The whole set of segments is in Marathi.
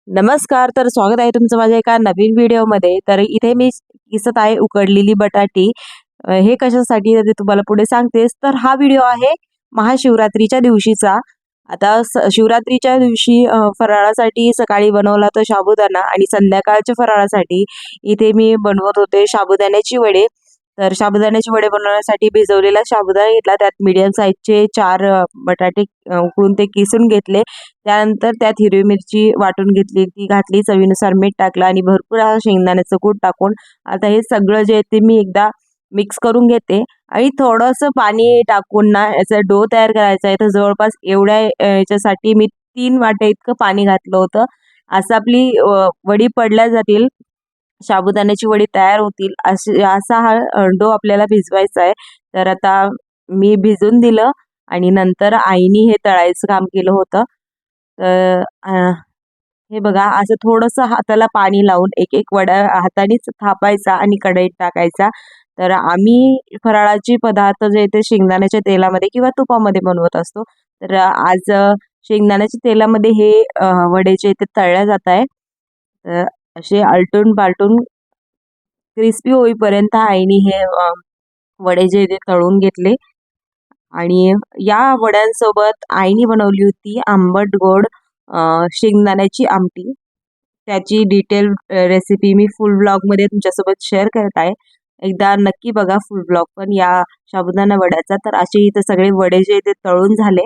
नमस्कार. तर स्वागत आहे तुमचं माझ्या एका नवीन व्हिडिओमध्ये. तर इथे मी किसत आहे उकडलेली बटाटी. हे कशासाठी ते तुम्हाला पुढे सांगतेच. तर हा व्हिडिओ आहे महाशिवरात्रीच्या दिवशीचा. आता शिवरात्रीच्या दिवशी फराळासाठी सकाळी बनवला तर साबुदाणा आणि संध्याकाळच्या फराळासाठी इथे मी बनवत होते साबुदाण्याची वडे. तर साबुदाण्याचे वडे बनवण्यासाठी भिजवलेला साबुदाणा घेतला, त्यात मीडियम साईजचे 4 बटाटे उकडून ते किसून घेतले. त्यानंतर त्यात हिरवी मिरची वाटून घेतली, ती घातली, चवीनुसार मीठ टाकलं आणि भरपूर शेंगदाण्याचं कूट टाकून आता हे सगळं जे आहे ते मी एकदा मिक्स करून घेते आणि थोडंसं पाणी टाकून ना याचा डो तयार करायचा आहे. तर जवळपास एवढ्या याच्यासाठी मी 3 वाट्या इतकं पाणी घातलं होतं. असं आपली वडी पडल्या जातील, साबुदाण्याची वडी तयार होतील असा हा डो आपल्याला भिजवायचा आहे. तर आता मी भिजून दिलं आणि नंतर आईनी हे तळायचं काम केलं होतं. तर हे बघा असं थोडंसं हाताला पाणी लावून एक एक वडा हातानेच थापायचा आणि कढईत टाकायचा. तर आम्ही फराळाचे पदार्थ जे ते शेंगदाण्याच्या तेलामध्ये किंवा तुपामध्ये बनवत असतो. तर आज शेंगदाण्याच्या तेलामध्ये हे वडे जे ते तळल्या जात आहे. तर असे आलटून पालटून क्रिस्पी होईपर्यंत आईने हे वडे जे ते तळून घेतले आणि या वड्यांसोबत आईने बनवली होती आंबट गोड शेंगदाण्याची आमटी. त्याची डिटेल रेसिपी मी फुल ब्लॉगमध्ये तुमच्यासोबत शेअर करत आहे. एकदा नक्की बघा फुल ब्लॉग पण या साबुदाणा वड्याचा. तर असे इथे सगळे वडे जे ते तळून झाले.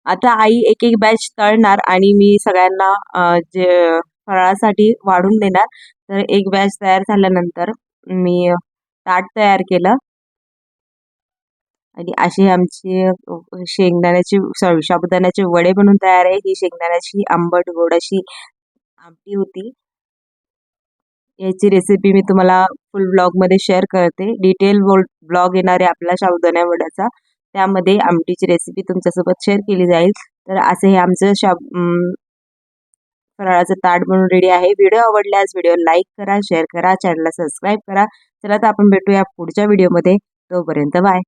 आता आई एक एक बॅच तळणार आणि मी सगळ्यांना जे फराळासाठी वाढून देणार. तर एक बॅच तयार झाल्यानंतर मी ताट तयार केलं आणि असे आमचे शेंगदाण्याचे साबुदाण्याचे वडे बनून तयार आहे. ही शेंगदाण्याची आंबट गोड अशी आमटी होती. याची रेसिपी मी तुम्हाला फुल ब्लॉगमध्ये शेअर करते. डिटेल ब्लॉग येणार आहे आपला साबुदाणा वड्याचा. त्यामध्ये आमटीची रेसिपी तुमच्यासोबत शेअर केली जाईल. तर असं हे आमचं फराळाचं ताट बनून रेडी आहे. व्हिडिओ आवडल्यास व्हिडिओ लाईक करा, शेअर करा, चॅनलला सबस्क्राईब करा. चला तर आपण भेटूया पुढच्या व्हिडिओमध्ये. तोपर्यंत बाय.